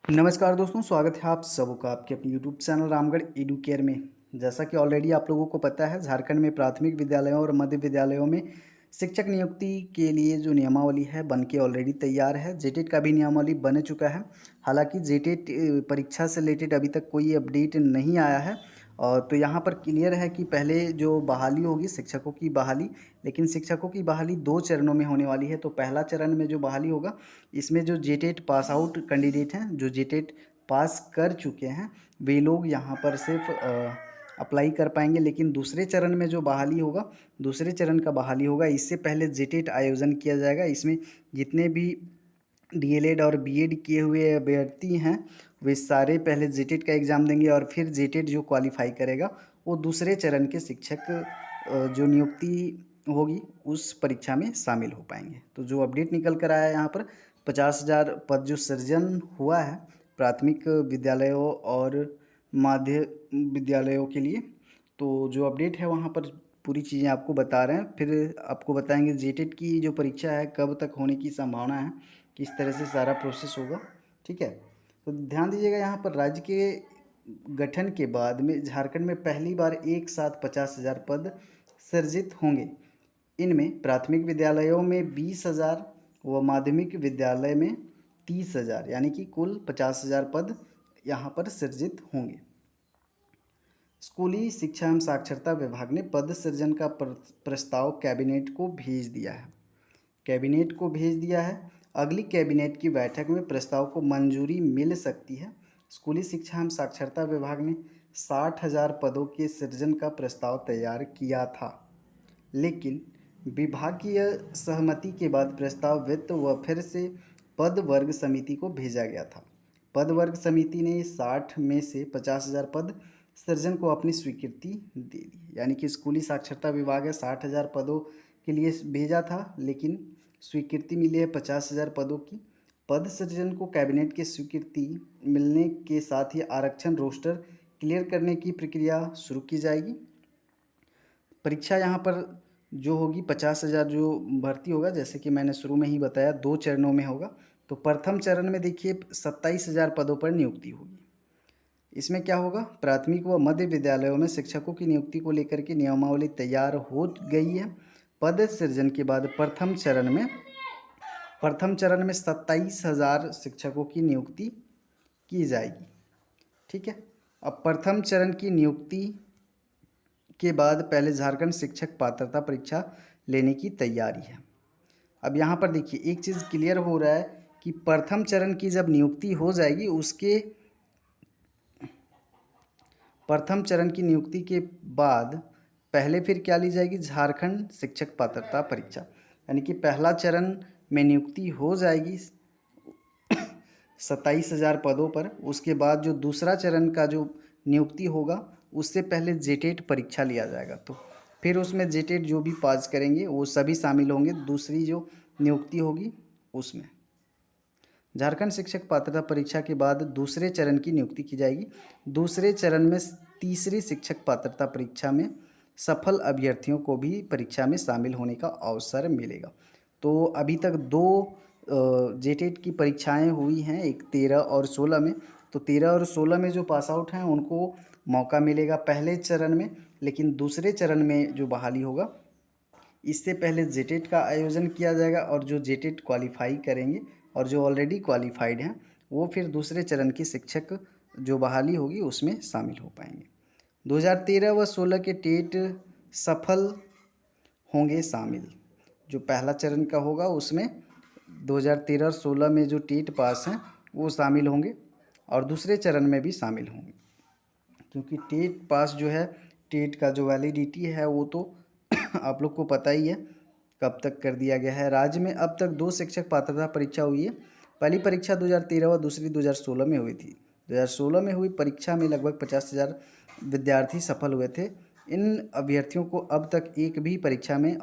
नमस्कार दोस्तों, स्वागत है आप सबका आपके अपने YouTube channel Ramgarh edu care में। जैसा कि ऑलरेडी आप लोगों को पता है, झारखंड में प्राथमिक विद्यालयों और मध्य विद्यालयों में शिक्षक नियुक्ति के लिए जो नियमावली है बन के ऑलरेडी तैयार है। जेटेट का भी नियमावली बन चुका है। हालांकि जेटेट परीक्षा से रिलेटेड अभी तक कोई अपडेट नहीं आया है। और तो यहाँ पर क्लियर है कि पहले जो बहाली होगी शिक्षकों की बहाली, लेकिन शिक्षकों की बहाली 2 चरणों में होने वाली है। तो पहला चरण में जो बहाली होगा, इसमें जो जेटेट पास आउट कैंडिडेट हैं, जो जेटेट पास कर चुके हैं, वे लोग यहाँ पर सिर्फ अप्लाई कर पाएंगे। लेकिन दूसरे चरण में जो बहाली होगा, दूसरे चरण का बहाली होगा, इससे पहले जेटेट आयोजन किया जाएगा। इसमें जितने भी डीएलएड और बीएड किए हुए अभ्यर्थी हैं, वे सारे पहले जेटेट का एग्ज़ाम देंगे और फिर जेटेट जो क्वालिफाई करेगा वो दूसरे चरण के शिक्षक जो नियुक्ति होगी उस परीक्षा में शामिल हो पाएंगे। तो जो अपडेट निकल कर आया है यहाँ पर, 50,000 पद जो सृजन हुआ है प्राथमिक विद्यालयों और माध्य विद्यालयों के लिए, तो जो अपडेट है वहाँ पर पूरी चीज़ें आपको बता रहे हैं। फिर आपको बताएंगे जेटेट की जो परीक्षा है कब तक होने की संभावना है, किस तरह से सारा प्रोसेस होगा। ठीक है, तो ध्यान दीजिएगा, यहाँ पर राज्य के गठन के बाद में झारखंड में पहली बार एक साथ 50,000 पद सृजित होंगे। इनमें प्राथमिक विद्यालयों में 20,000 व माध्यमिक विद्यालय में 30,000, यानी कि कुल 50,000 पद यहाँ पर सृजित होंगे। स्कूली शिक्षा एवं साक्षरता विभाग ने पद सृजन का प्रस्ताव कैबिनेट को भेज दिया है। कैबिनेट को भेज दिया है। अगली कैबिनेट की बैठक में प्रस्ताव को मंजूरी मिल सकती है। स्कूली शिक्षा एवं साक्षरता विभाग ने 60,000 पदों के सृजन का प्रस्ताव तैयार किया था, लेकिन विभागीय सहमति के बाद प्रस्ताव वित्त व फिर से पद वर्ग समिति को भेजा गया था। पद वर्ग समिति ने 60 में से 50,000 पद सृजन को अपनी स्वीकृति दे दी। यानी कि स्कूली साक्षरता विभाग है 60,000 पदों के लिए भेजा था, लेकिन स्वीकृति मिली है 50,000 पदों की। पद सृजन को कैबिनेट की स्वीकृति मिलने के साथ ही आरक्षण रोस्टर क्लियर करने की प्रक्रिया शुरू की जाएगी। परीक्षा यहाँ पर जो होगी 50,000 जो भर्ती होगा, जैसे कि मैंने शुरू में ही बताया 2 चरणों में होगा। तो प्रथम चरण में देखिए 27,000 पदों पर नियुक्ति होगी। इसमें क्या होगा, प्राथमिक व मध्य विद्यालयों में शिक्षकों की नियुक्ति को लेकर के नियमावली तैयार हो गई है। पद सृजन के बाद प्रथम चरण में 27,000 शिक्षकों की नियुक्ति की जाएगी। ठीक है, अब प्रथम चरण की नियुक्ति के बाद पहले झारखंड शिक्षक पात्रता परीक्षा लेने की तैयारी है। अब यहाँ पर देखिए एक चीज़ क्लियर हो रहा है कि प्रथम चरण की जब नियुक्ति हो जाएगी, उसके प्रथम चरण की नियुक्ति के बाद पहले फिर क्या ली जाएगी, झारखंड शिक्षक पात्रता परीक्षा। यानी कि पहला चरण में नियुक्ति हो जाएगी 27,000 पदों पर। उसके बाद जो दूसरा चरण का जो नियुक्ति होगा, उससे पहले जेटेट परीक्षा लिया जाएगा। तो फिर उसमें जेटेट जो भी पास करेंगे वो सभी शामिल होंगे दूसरी जो नियुक्ति होगी उसमें। झारखंड शिक्षक पात्रता परीक्षा के बाद दूसरे चरण की नियुक्ति की जाएगी। दूसरे चरण में तीसरी शिक्षक पात्रता परीक्षा में सफल अभ्यर्थियों को भी परीक्षा में शामिल होने का अवसर मिलेगा। तो अभी तक 2 जेटेट की परीक्षाएं हुई हैं, एक 13 और 16 में। तो 13 और 16 में जो पास आउट हैं उनको मौका मिलेगा पहले चरण में, लेकिन दूसरे चरण में जो बहाली होगा, इससे पहले जेटेट का आयोजन किया जाएगा और जो जेटेट क्वालिफाई करेंगे और जो ऑलरेडी क्वालिफाइड हैं वो फिर दूसरे चरण की शिक्षक जो बहाली होगी उसमें शामिल हो पाएंगे। 2013 व 16 के टेट सफल होंगे शामिल। जो पहला चरण का होगा उसमें 2013 और 16 में जो टेट पास हैं वो शामिल होंगे और दूसरे चरण में भी शामिल होंगे, क्योंकि टेट पास जो है, टेट का जो वैलिडिटी है वो तो आप लोग को पता ही है कब तक कर दिया गया है। राज्य में अब तक 2 शिक्षक पात्रता परीक्षा हुई है। पहली परीक्षा 2013 व दूसरी 2016 में हुई थी। 2016 में हुई परीक्षा में लगभग 50,000 विद्यार्थी सफल हुए थे। इन अभ्यर्थियों को अब तक एक भी परीक्षा में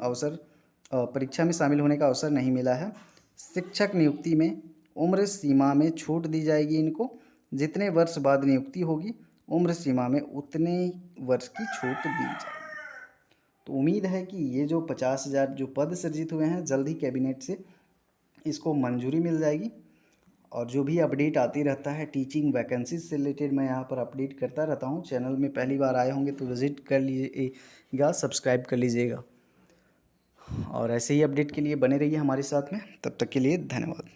शामिल होने का अवसर नहीं मिला है। शिक्षक नियुक्ति में उम्र सीमा में छूट दी जाएगी इनको। जितने वर्ष बाद नियुक्ति होगी, उम्र सीमा में उतने वर्ष की छूट दी जाएगी। तो उम्मीद है कि ये जो 50,000 जो पद सृजित हुए हैं, जल्द ही कैबिनेट से इसको मंजूरी मिल जाएगी और जो भी अपडेट आती रहता है टीचिंग वैकेंसी से रिलेटेड मैं यहाँ पर अपडेट करता रहता हूँ। चैनल में पहली बार आए होंगे तो विज़िट कर लीजिएगा, सब्सक्राइब कर लीजिएगा और ऐसे ही अपडेट के लिए बने रहिए हमारे साथ में। तब तक के लिए धन्यवाद।